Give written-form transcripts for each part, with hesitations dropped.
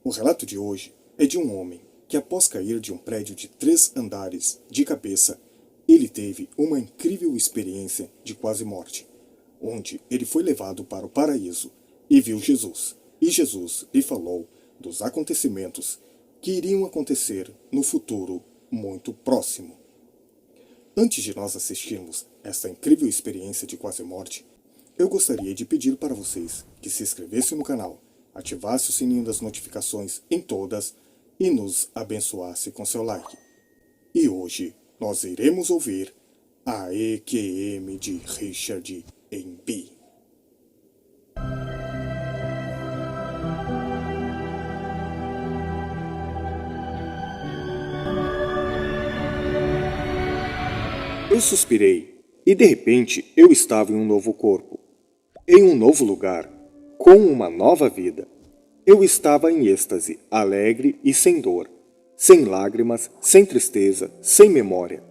O relato de hoje é de um homem que, após cair de um prédio de 3 andares de cabeça, ele teve uma incrível experiência de quase morte, onde ele foi levado para o paraíso e viu Jesus. E Jesus lhe falou dos acontecimentos que iriam acontecer no futuro muito próximo. Antes de nós assistirmos esta incrível experiência de quase morte, eu gostaria de pedir para vocês que se inscrevessem no canal, ativasse o sininho das notificações em todas e nos abençoasse com seu like. E hoje nós iremos ouvir a EQM de Richard Embee. Eu suspirei, e de repente eu estava em um novo corpo, em um novo lugar, com uma nova vida. Eu estava em êxtase, alegre e sem dor, sem lágrimas, sem tristeza, sem memória.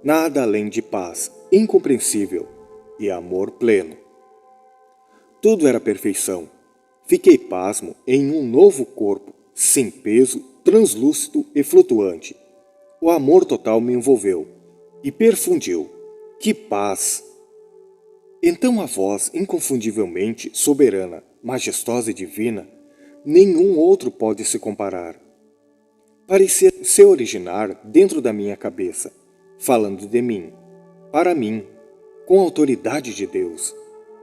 Nada além de paz incompreensível e amor pleno. Tudo era perfeição. Fiquei pasmo em um novo corpo, sem peso, translúcido e flutuante. O amor total me envolveu e perfundiu. Que paz! Então a voz inconfundivelmente soberana, majestosa e divina, nenhum outro pode se comparar. Parecia se originar dentro da minha cabeça, falando de mim, para mim, com a autoridade de Deus.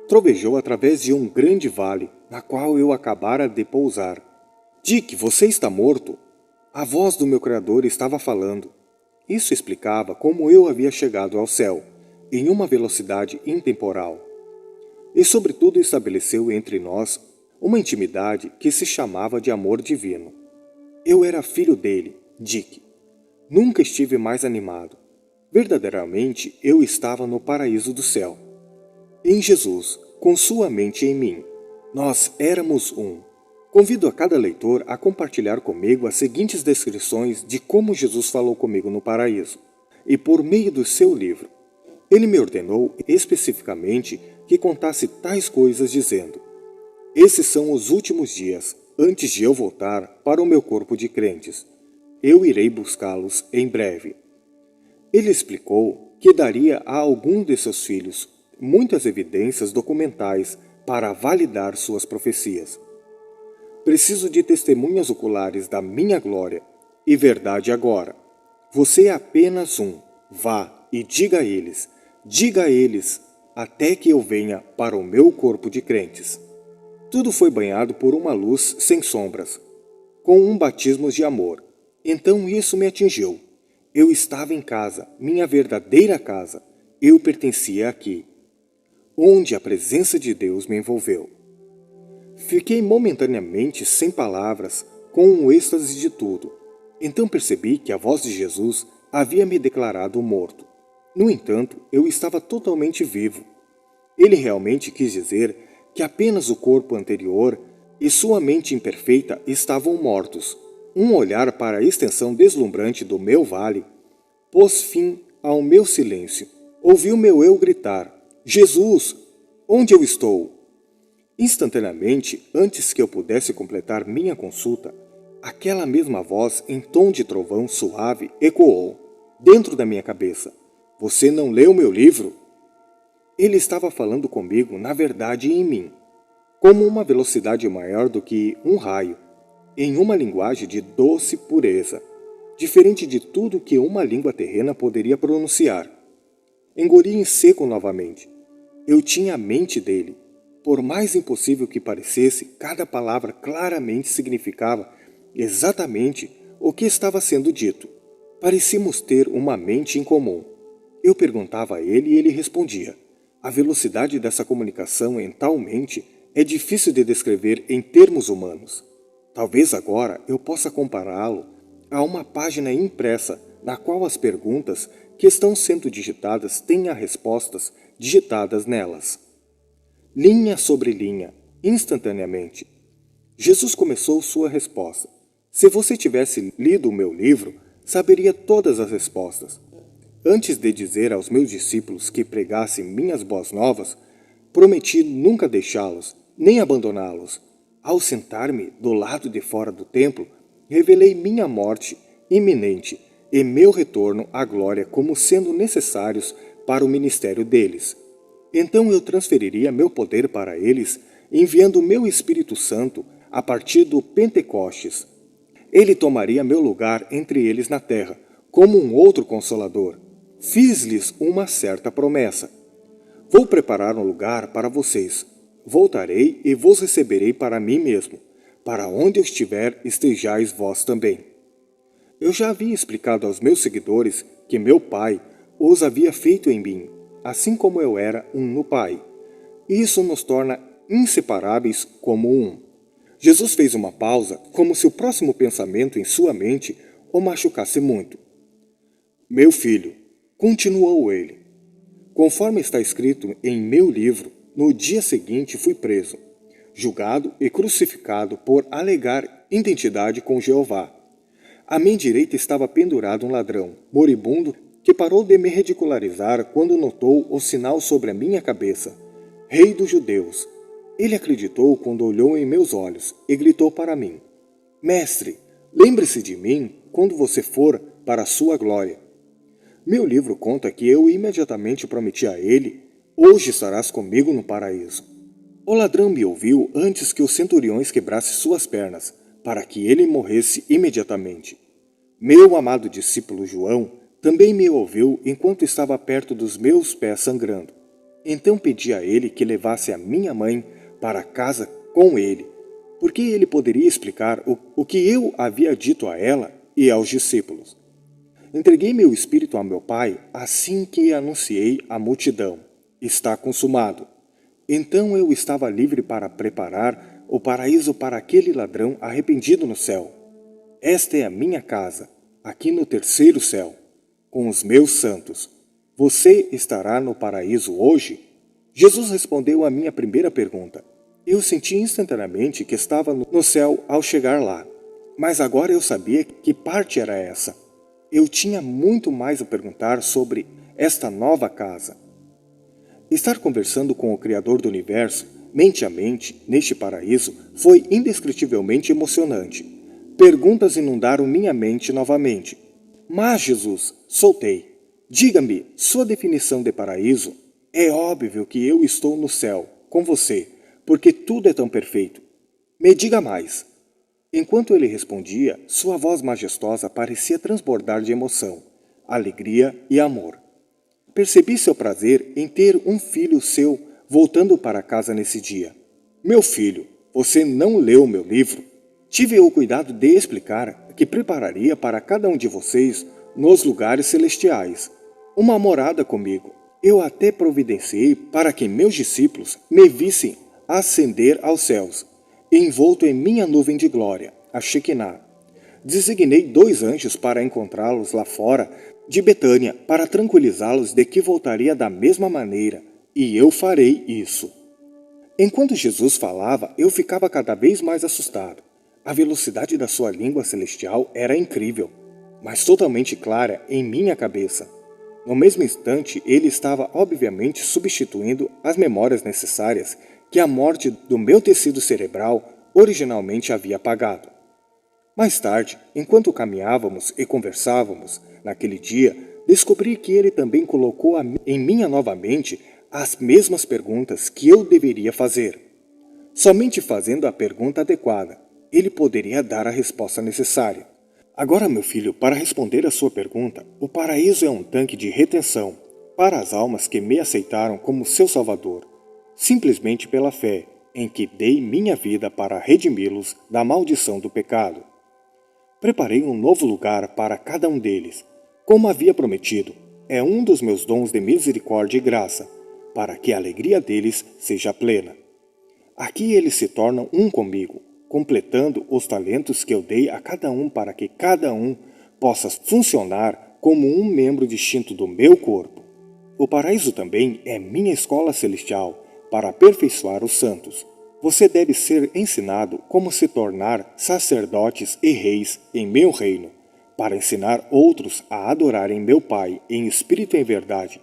Trovejou através de um grande vale, na qual eu acabara de pousar. Dick, você está morto? A voz do meu Criador estava falando. Isso explicava como eu havia chegado ao céu, em uma velocidade intemporal. E sobretudo estabeleceu entre nós uma intimidade que se chamava de amor divino. Eu era filho dele, Dick. Nunca estive mais animado. Verdadeiramente eu estava no paraíso do céu. Em Jesus, com sua mente em mim, nós éramos um. Convido a cada leitor a compartilhar comigo as seguintes descrições de como Jesus falou comigo no paraíso, e por meio do seu livro. Ele me ordenou especificamente que contasse tais coisas dizendo: esses são os últimos dias, antes de eu voltar para o meu corpo de crentes. Eu irei buscá-los em breve. Ele explicou que daria a algum de seus filhos muitas evidências documentais para validar suas profecias. Preciso de testemunhas oculares da minha glória e verdade agora. Você é apenas um. Vá e diga a eles, até que eu venha para o meu corpo de crentes. Tudo foi banhado por uma luz sem sombras, com um batismo de amor. Então isso me atingiu. Eu estava em casa, minha verdadeira casa. Eu pertencia aqui, onde a presença de Deus me envolveu. Fiquei momentaneamente sem palavras, com um êxtase de tudo. Então percebi que a voz de Jesus havia me declarado morto. No entanto, eu estava totalmente vivo. Ele realmente quis dizer que apenas o corpo anterior e sua mente imperfeita estavam mortos. Um olhar para a extensão deslumbrante do meu vale pôs fim ao meu silêncio. Ouvi o meu eu gritar: Jesus, onde eu estou? Instantaneamente, antes que eu pudesse completar minha consulta, aquela mesma voz em tom de trovão suave ecoou, dentro da minha cabeça: você não leu meu livro? Ele estava falando comigo, na verdade, em mim, como uma velocidade maior do que um raio, em uma linguagem de doce pureza, diferente de tudo que uma língua terrena poderia pronunciar. Engoli em seco novamente. Eu tinha a mente dele. Por mais impossível que parecesse, cada palavra claramente significava exatamente o que estava sendo dito. Parecíamos ter uma mente em comum. Eu perguntava a ele e ele respondia. A velocidade dessa comunicação em tal mente é difícil de descrever em termos humanos. Talvez agora eu possa compará-lo a uma página impressa na qual as perguntas que estão sendo digitadas têm as respostas digitadas nelas. Linha sobre linha, instantaneamente. Jesus começou sua resposta. Se você tivesse lido o meu livro, saberia todas as respostas. Antes de dizer aos meus discípulos que pregassem minhas boas novas, prometi nunca deixá-los, nem abandoná-los. Ao sentar-me do lado de fora do templo, revelei minha morte iminente e meu retorno à glória como sendo necessários para o ministério deles. Então eu transferiria meu poder para eles, enviando meu Espírito Santo a partir do Pentecostes. Ele tomaria meu lugar entre eles na terra, como um outro consolador. Fiz-lhes uma certa promessa. Vou preparar um lugar para vocês. Voltarei e vos receberei para mim mesmo. Para onde eu estiver, estejais vós também. Eu já havia explicado aos meus seguidores que meu Pai os havia feito em mim, assim como eu era um no Pai. Isso nos torna inseparáveis como um. Jesus fez uma pausa, como se o próximo pensamento em sua mente o machucasse muito. Meu filho, continuou ele, conforme está escrito em meu livro, no dia seguinte fui preso, julgado e crucificado por alegar identidade com Jeová. À minha direita estava pendurado um ladrão, moribundo, que parou de me ridicularizar quando notou o sinal sobre a minha cabeça. Rei dos Judeus. Ele acreditou quando olhou em meus olhos e gritou para mim: Mestre, lembre-se de mim quando você for para a sua glória. Meu livro conta que eu imediatamente prometi a ele: hoje estarás comigo no paraíso. O ladrão me ouviu antes que os centuriões quebrassem suas pernas, para que ele morresse imediatamente. Meu amado discípulo João também me ouviu enquanto estava perto dos meus pés sangrando. Então pedi a ele que levasse a minha mãe para casa com ele, porque ele poderia explicar o que eu havia dito a ela e aos discípulos. Entreguei meu espírito a meu pai assim que anunciei à multidão: está consumado. Então eu estava livre para preparar o paraíso para aquele ladrão arrependido no céu. Esta é a minha casa, aqui no terceiro céu, com os meus santos. Você estará no paraíso hoje? Jesus respondeu à minha primeira pergunta. Eu senti instantaneamente que estava no céu ao chegar lá, mas agora eu sabia que parte era essa. Eu tinha muito mais a perguntar sobre esta nova casa. Estar conversando com o Criador do Universo, mente a mente, neste paraíso, foi indescritivelmente emocionante. Perguntas inundaram minha mente novamente. Mas, Jesus, soltei. Diga-me sua definição de paraíso. É óbvio que eu estou no céu, com você, porque tudo é tão perfeito. Me diga mais. Enquanto ele respondia, sua voz majestosa parecia transbordar de emoção, alegria e amor. Percebi seu prazer em ter um filho seu voltando para casa nesse dia. Meu filho, você não leu meu livro? Tive o cuidado de explicar que prepararia para cada um de vocês, nos lugares celestiais, uma morada comigo. Eu até providenciei para que meus discípulos me vissem ascender aos céus, envolto em minha nuvem de glória, a Shekinah. Designei 2 anjos para encontrá-los lá fora de Betânia, para tranquilizá-los de que voltaria da mesma maneira, e eu farei isso. Enquanto Jesus falava, eu ficava cada vez mais assustado. A velocidade da sua língua celestial era incrível, mas totalmente clara em minha cabeça. No mesmo instante, ele estava obviamente substituindo as memórias necessárias que a morte do meu tecido cerebral originalmente havia apagado. Mais tarde, enquanto caminhávamos e conversávamos, naquele dia, descobri que ele também colocou em minha nova mente as mesmas perguntas que eu deveria fazer. Somente fazendo a pergunta adequada, ele poderia dar a resposta necessária. Agora, meu filho, para responder a sua pergunta, o paraíso é um tanque de retenção para as almas que me aceitaram como seu Salvador, simplesmente pela fé em que dei minha vida para redimi-los da maldição do pecado. Preparei um novo lugar para cada um deles, como havia prometido. É um dos meus dons de misericórdia e graça, para que a alegria deles seja plena. Aqui eles se tornam um comigo, completando os talentos que eu dei a cada um para que cada um possa funcionar como um membro distinto do meu corpo. O paraíso também é minha escola celestial para aperfeiçoar os santos. Você deve ser ensinado como se tornar sacerdotes e reis em meu reino, para ensinar outros a adorarem meu Pai em espírito e em verdade.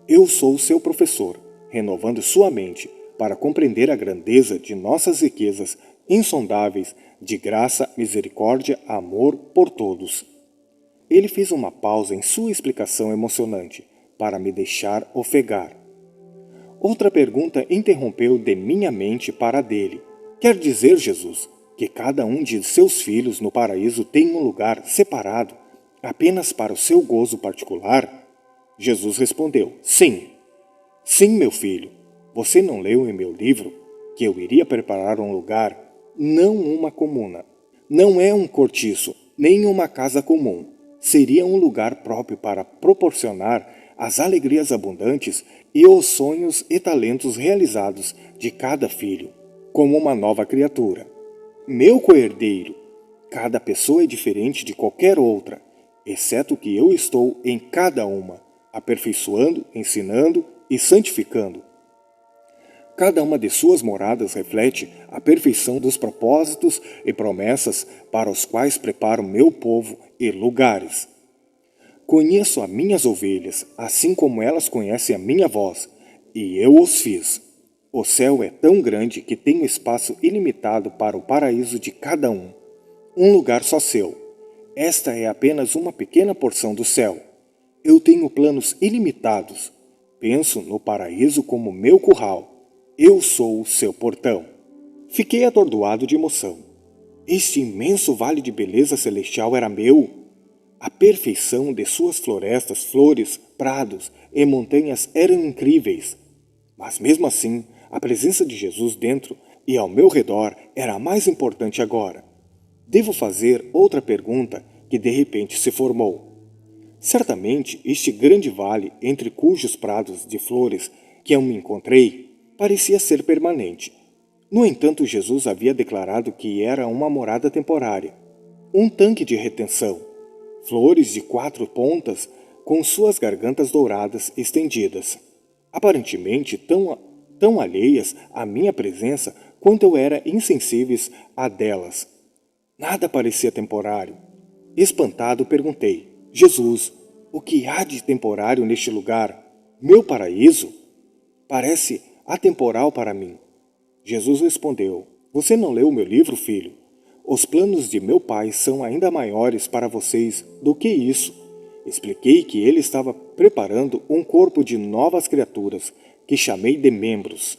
Eu sou o seu professor, renovando sua mente para compreender a grandeza de nossas riquezas insondáveis de graça, misericórdia, amor por todos. Ele fez uma pausa em sua explicação emocionante, para me deixar ofegar. Outra pergunta interrompeu de minha mente para a dele. Quer dizer, Jesus, que cada um de seus filhos no paraíso tem um lugar separado, apenas para o seu gozo particular? Jesus respondeu, sim. Sim, meu filho, você não leu em meu livro que eu iria preparar um lugar, não uma comuna. Não é um cortiço, nem uma casa comum. Seria um lugar próprio para proporcionar as alegrias abundantes e os sonhos e talentos realizados de cada filho, como uma nova criatura. Meu co-herdeiro, cada pessoa é diferente de qualquer outra, exceto que eu estou em cada uma, aperfeiçoando, ensinando e santificando. Cada uma de suas moradas reflete a perfeição dos propósitos e promessas para os quais preparo meu povo e lugares. Conheço as minhas ovelhas, assim como elas conhecem a minha voz, e eu os fiz. O céu é tão grande que tenho espaço ilimitado para o paraíso de cada um. Um lugar só seu. Esta é apenas uma pequena porção do céu. Eu tenho planos ilimitados. Penso no paraíso como meu curral. Eu sou o seu portão. Fiquei atordoado de emoção. Este imenso vale de beleza celestial era meu. A perfeição de suas florestas, flores, prados e montanhas eram incríveis. Mas mesmo assim, a presença de Jesus dentro e ao meu redor era a mais importante agora. Devo fazer outra pergunta que de repente se formou. Certamente este grande vale entre cujos prados de flores que eu me encontrei parecia ser permanente. No entanto, Jesus havia declarado que era uma morada temporária, um tanque de retenção, flores de 4 pontas com suas gargantas douradas estendidas, aparentemente tão alheias à minha presença quanto eu era insensíveis a delas. Nada parecia temporário. Espantado, perguntei, Jesus, o que há de temporário neste lugar? Meu paraíso? Parece atemporal para mim. Jesus respondeu, você não leu meu livro, filho? Os planos de meu pai são ainda maiores para vocês do que isso. Expliquei que ele estava preparando um corpo de novas criaturas, que chamei de membros.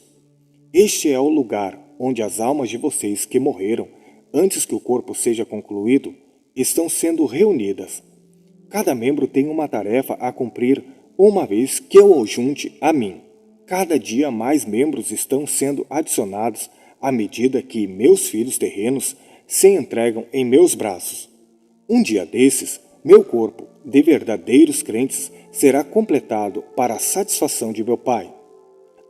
Este é o lugar onde as almas de vocês que morreram, antes que o corpo seja concluído, estão sendo reunidas. Cada membro tem uma tarefa a cumprir uma vez que eu o junte a mim. Cada dia mais membros estão sendo adicionados à medida que meus filhos terrenos se entregam em meus braços. Um dia desses, meu corpo de verdadeiros crentes será completado para a satisfação de meu Pai.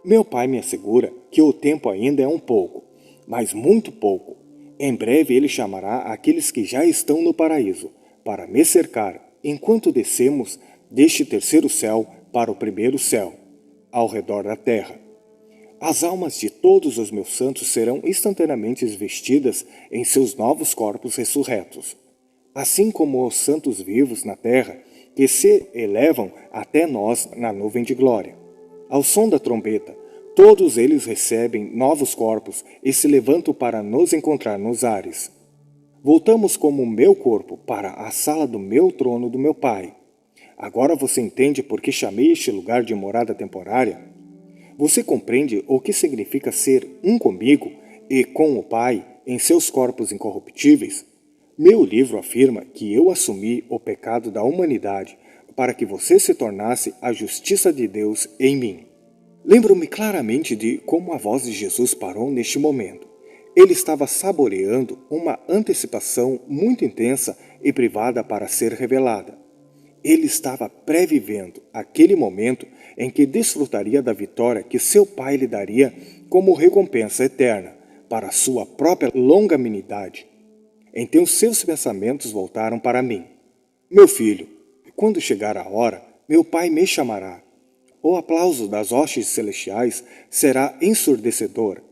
Meu Pai me assegura que o tempo ainda é um pouco, mas muito pouco. Em breve ele chamará aqueles que já estão no paraíso para me cercar enquanto descemos deste terceiro céu para o primeiro céu, ao redor da terra. As almas de todos os meus santos serão instantaneamente vestidas em seus novos corpos ressurretos, assim como os santos vivos na terra que se elevam até nós na nuvem de glória. Ao som da trombeta, todos eles recebem novos corpos e se levantam para nos encontrar nos ares. Voltamos como meu corpo para a sala do meu trono do meu Pai. Agora você entende por que chamei este lugar de morada temporária? Você compreende o que significa ser um comigo e com o Pai em seus corpos incorruptíveis? Meu livro afirma que eu assumi o pecado da humanidade para que você se tornasse a justiça de Deus em mim. Lembro-me claramente de como a voz de Jesus parou neste momento. Ele estava saboreando uma antecipação muito intensa e privada para ser revelada. Ele estava previvendo aquele momento em que desfrutaria da vitória que seu pai lhe daria como recompensa eterna para sua própria longanimidade. Então seus pensamentos voltaram para mim. Meu filho, quando chegar a hora, meu pai me chamará. O aplauso das hostes celestiais será ensurdecedor.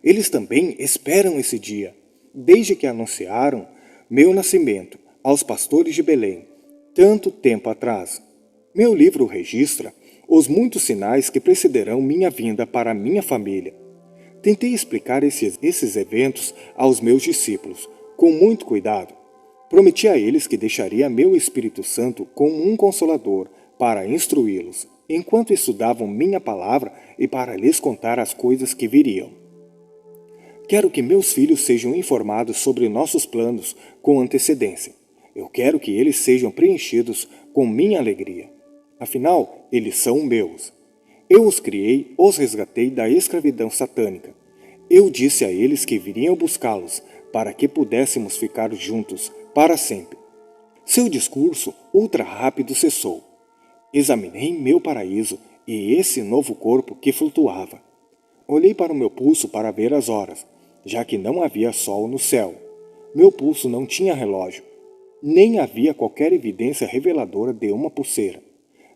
Eles também esperam esse dia, desde que anunciaram meu nascimento aos pastores de Belém, tanto tempo atrás. Meu livro registra os muitos sinais que precederão minha vinda para minha família. Tentei explicar esses eventos aos meus discípulos, com muito cuidado. Prometi a eles que deixaria meu Espírito Santo como um consolador para instruí-los, enquanto estudavam minha palavra e para lhes contar as coisas que viriam. Quero que meus filhos sejam informados sobre nossos planos com antecedência. Eu quero que eles sejam preenchidos com minha alegria. Afinal, eles são meus. Eu os criei, os resgatei da escravidão satânica. Eu disse a eles que viriam buscá-los para que pudéssemos ficar juntos para sempre. Seu discurso ultra rápido cessou. Examinei meu paraíso e esse novo corpo que flutuava. Olhei para o meu pulso para ver as horas, já que não havia sol no céu. Meu pulso não tinha relógio, nem havia qualquer evidência reveladora de uma pulseira.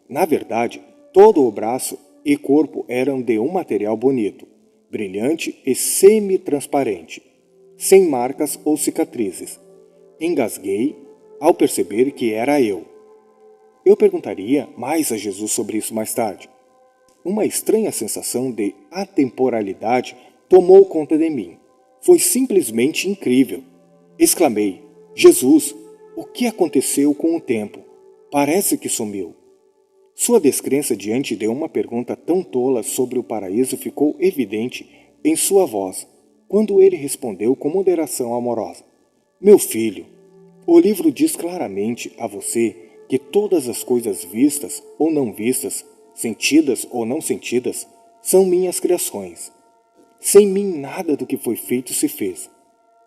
Na verdade, todo o braço e corpo eram de um material bonito, brilhante e semi-transparente, sem marcas ou cicatrizes. Engasguei ao perceber que era eu. Eu perguntaria mais a Jesus sobre isso mais tarde. Uma estranha sensação de atemporalidade tomou conta de mim. Foi simplesmente incrível. Exclamei: Jesus, o que aconteceu com o tempo? Parece que sumiu. Sua descrença diante de uma pergunta tão tola sobre o paraíso ficou evidente em sua voz, quando ele respondeu com moderação amorosa: Meu filho, o livro diz claramente a você que todas as coisas vistas ou não vistas, sentidas ou não sentidas, são minhas criações. Sem mim nada do que foi feito se fez.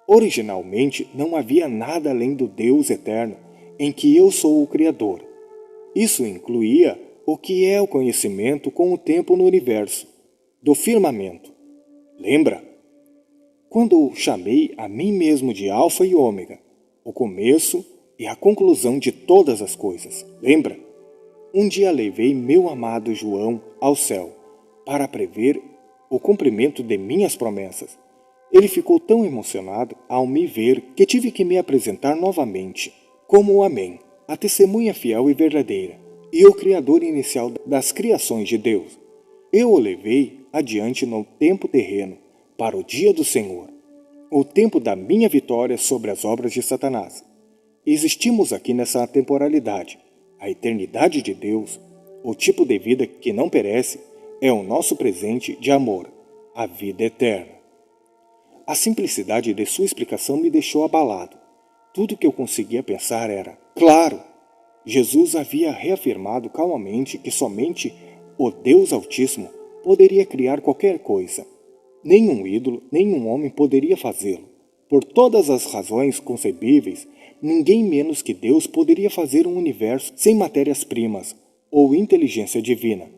Originalmente não havia nada além do Deus eterno, em que eu sou o Criador. Isso incluía o que é o conhecimento com o tempo no universo, do firmamento. Lembra? Quando chamei a mim mesmo de Alfa e Ômega, o começo e a conclusão de todas as coisas. Lembra? Um dia levei meu amado João ao céu para prever o cumprimento de minhas promessas. Ele ficou tão emocionado ao me ver que tive que me apresentar novamente como o Amém, a testemunha fiel e verdadeira, e o Criador inicial das criações de Deus. Eu o levei adiante no tempo terreno, para o dia do Senhor, o tempo da minha vitória sobre as obras de Satanás. Existimos aqui nessa temporalidade. A eternidade de Deus, o tipo de vida que não perece, é o nosso presente de amor, a vida eterna. A simplicidade de sua explicação me deixou abalado. Tudo que eu conseguia pensar era: claro! Jesus havia reafirmado calmamente que somente o Deus Altíssimo poderia criar qualquer coisa. Nenhum ídolo, nenhum homem poderia fazê-lo. Por todas as razões concebíveis, ninguém menos que Deus poderia fazer um universo sem matérias-primas ou inteligência divina.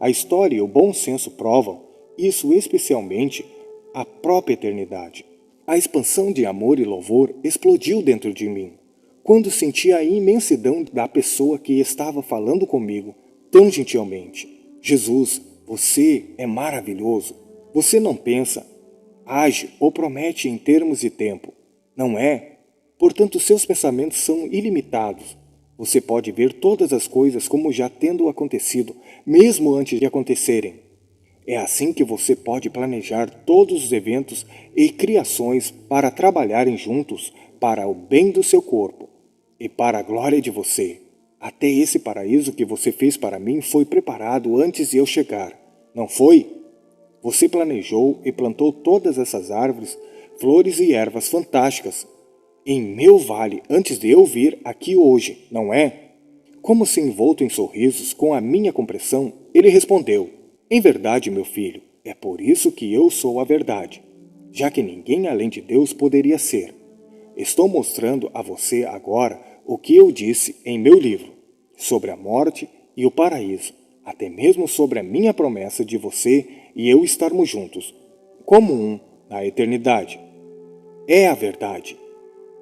A história e o bom senso provam isso, especialmente a própria eternidade. A expansão de amor e louvor explodiu dentro de mim, quando senti a imensidão da pessoa que estava falando comigo tão gentilmente. Jesus, você é maravilhoso. Você não pensa, age ou promete em termos de tempo, não é? Portanto, seus pensamentos são ilimitados. Você pode ver todas as coisas como já tendo acontecido, mesmo antes de acontecerem. É assim que você pode planejar todos os eventos e criações para trabalharem juntos para o bem do seu corpo e para a glória de você. Até esse paraíso que você fez para mim foi preparado antes de eu chegar, não foi? Você planejou e plantou todas essas árvores, flores e ervas fantásticas em meu vale antes de eu vir aqui hoje, não é? Como se envolto em sorrisos com a minha compreensão, ele respondeu: Em verdade, meu filho, é por isso que eu sou a verdade, já que ninguém além de Deus poderia ser. Estou mostrando a você agora o que eu disse em meu livro, sobre a morte e o paraíso, até mesmo sobre a minha promessa de você e eu estarmos juntos, como um, na eternidade. É a verdade.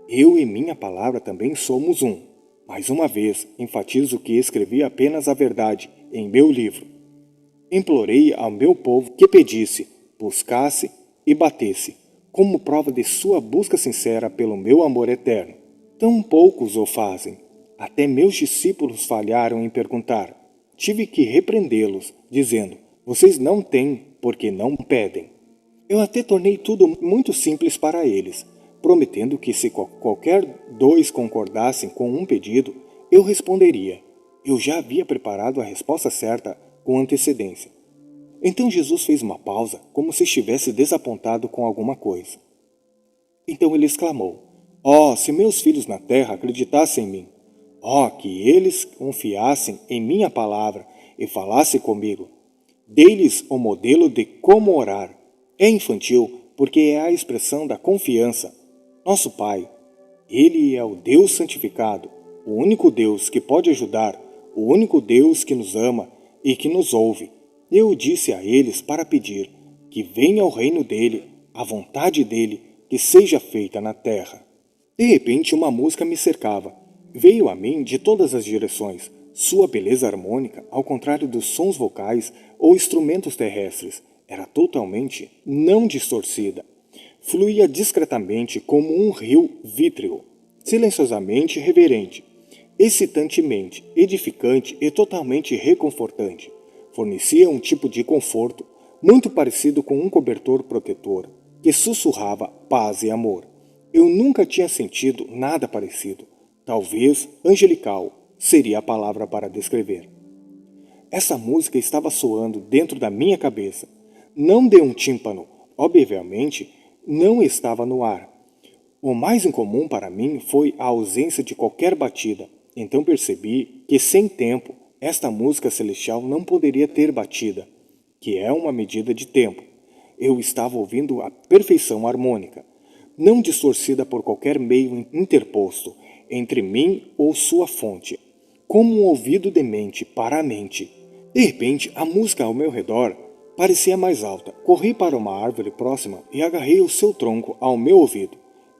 Eu e minha palavra também somos um. Mais uma vez, enfatizo que escrevi apenas a verdade em meu livro. Implorei ao meu povo que pedisse, buscasse e batesse, como prova de sua busca sincera pelo meu amor eterno. Tão poucos o fazem. Até meus discípulos falharam em perguntar. Tive que repreendê-los, dizendo: Vocês não têm porque não pedem. Eu até tornei tudo muito simples para eles, prometendo que se qualquer dois concordassem com um pedido, eu responderia. Eu já havia preparado a resposta certa com antecedência. Então Jesus fez uma pausa, como se estivesse desapontado com alguma coisa. Então ele exclamou: Oh, se meus filhos na terra acreditassem em mim! Oh, que eles confiassem em minha palavra e falassem comigo! Dei-lhes o modelo de como orar. É infantil porque é a expressão da confiança. Nosso Pai, Ele é o Deus santificado, o único Deus que pode ajudar, o único Deus que nos ama e que nos ouve. Eu disse a eles para pedir que venha o reino dele, a vontade dele, que seja feita na terra. De repente, uma música me cercava. Veio a mim de todas as direções. Sua beleza harmônica, ao contrário dos sons vocais ou instrumentos terrestres, era totalmente não distorcida. Fluía discretamente como um rio vítreo, silenciosamente reverente, excitantemente edificante e totalmente reconfortante. Fornecia um tipo de conforto muito parecido com um cobertor protetor que sussurrava paz e amor. Eu nunca tinha sentido nada parecido. Talvez angelical seria a palavra para descrever. Essa música estava soando dentro da minha cabeça, não de um tímpano, obviamente não estava no ar. O mais incomum para mim foi a ausência de qualquer batida. Então percebi que, sem tempo, esta música celestial não poderia ter batida, que é uma medida de tempo. Eu estava ouvindo a perfeição harmônica, não distorcida por qualquer meio interposto entre mim ou sua fonte, como um ouvido de mente para a mente. De repente, a música ao meu redor parecia mais alta. Corri para uma árvore próxima e agarrei o seu tronco ao meu ouvido.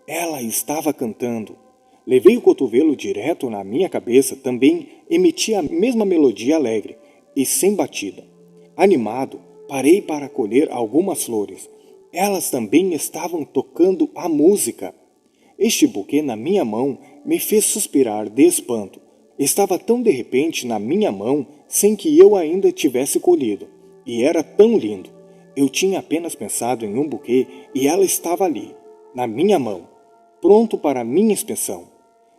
Ela estava cantando. Levei o cotovelo direto na minha cabeça, também emitia a mesma melodia alegre e sem batida. Animado, parei para colher algumas flores. Elas também estavam tocando a música. Este buquê na minha mão me fez suspirar de espanto. Estava tão de repente na minha mão, sem que eu ainda tivesse colhido. E era tão lindo. Eu tinha apenas pensado em um buquê e ela estava ali, na minha mão, pronto para minha inspeção.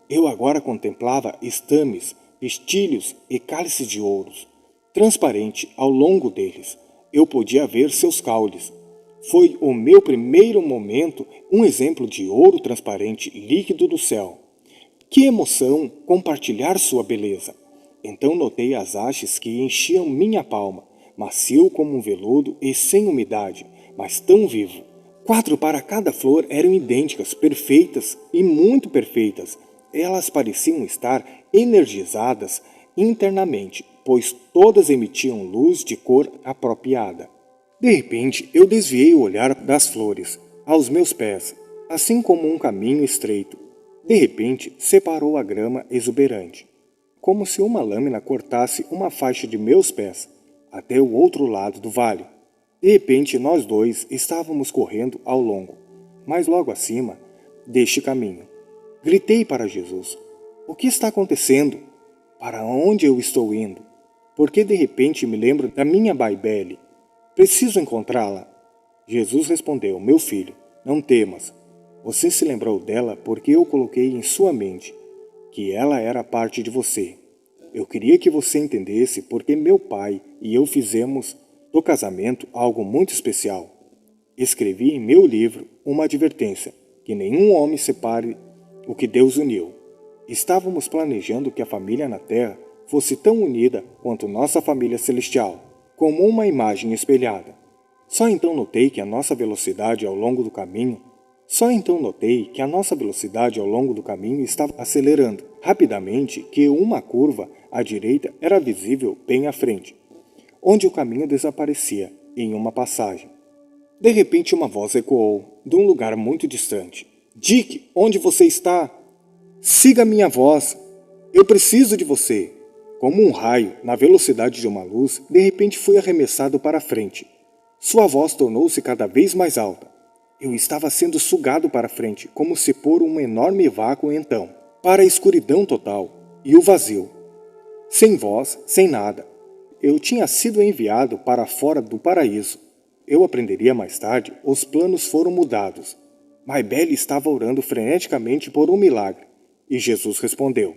Eu agora contemplava estames, pistilhos e cálices de ouros. Transparente ao longo deles, eu podia ver seus caules. Foi o meu primeiro momento, um exemplo de ouro transparente líquido do céu. Que emoção compartilhar sua beleza! Então notei as hastes que enchiam minha palma, macio como um veludo e sem umidade, mas tão vivo. 4 para cada flor eram idênticas, perfeitas e muito perfeitas. Elas pareciam estar energizadas internamente, pois todas emitiam luz de cor apropriada. De repente, eu desviei o olhar das flores, aos meus pés, assim como um caminho estreito. De repente, separou a grama exuberante, como se uma lâmina cortasse uma faixa de meus pés, até o outro lado do vale. De repente, nós dois estávamos correndo ao longo, mas logo acima deste caminho. Gritei para Jesus: O que está acontecendo? Para onde eu estou indo? Porque de repente me lembro da minha Baibele. Preciso encontrá-la. Jesus respondeu: Meu filho, não temas. Você se lembrou dela porque eu coloquei em sua mente que ela era parte de você. Eu queria que você entendesse porque meu pai e eu fizemos do casamento algo muito especial. Escrevi em meu livro uma advertência, que nenhum homem separe o que Deus uniu. Estávamos planejando que a família na terra fosse tão unida quanto nossa família celestial, como uma imagem espelhada. Só então notei que a nossa velocidade ao longo do caminho estava acelerando rapidamente, que uma curva à direita era visível bem à frente, onde o caminho desaparecia em uma passagem. De repente uma voz ecoou, de um lugar muito distante. Dick, onde você está? Siga minha voz. Eu preciso de você. Como um raio, na velocidade de uma luz, de repente fui arremessado para a frente. Sua voz tornou-se cada vez mais alta. Eu estava sendo sugado para a frente, como se por um enorme vácuo então, para a escuridão total e o vazio. Sem voz, sem nada. Eu tinha sido enviado para fora do paraíso. eu aprenderia mais tarde, os planos foram mudados. Maybelle estava orando freneticamente por um milagre, e Jesus respondeu.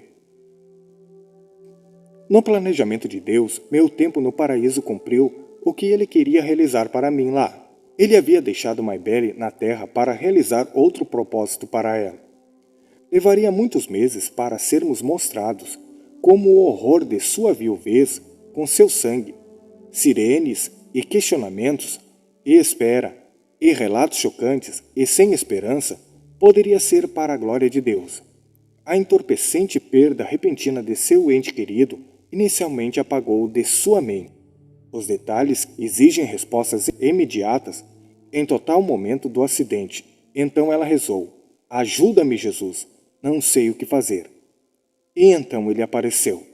No planejamento de Deus, meu tempo no paraíso cumpriu o que ele queria realizar para mim lá. Ele havia deixado Maybelle na terra para realizar outro propósito para ela. Levaria muitos meses para sermos mostrados como o horror de sua viuvez com seu sangue, sirenes e questionamentos, e espera, e relatos chocantes e sem esperança, poderia ser para a glória de Deus. A entorpecente perda repentina de seu ente querido inicialmente apagou de sua mente. Os detalhes exigem respostas imediatas em total momento do acidente. Então ela rezou: Ajuda-me, Jesus, não sei o que fazer. E então ele apareceu.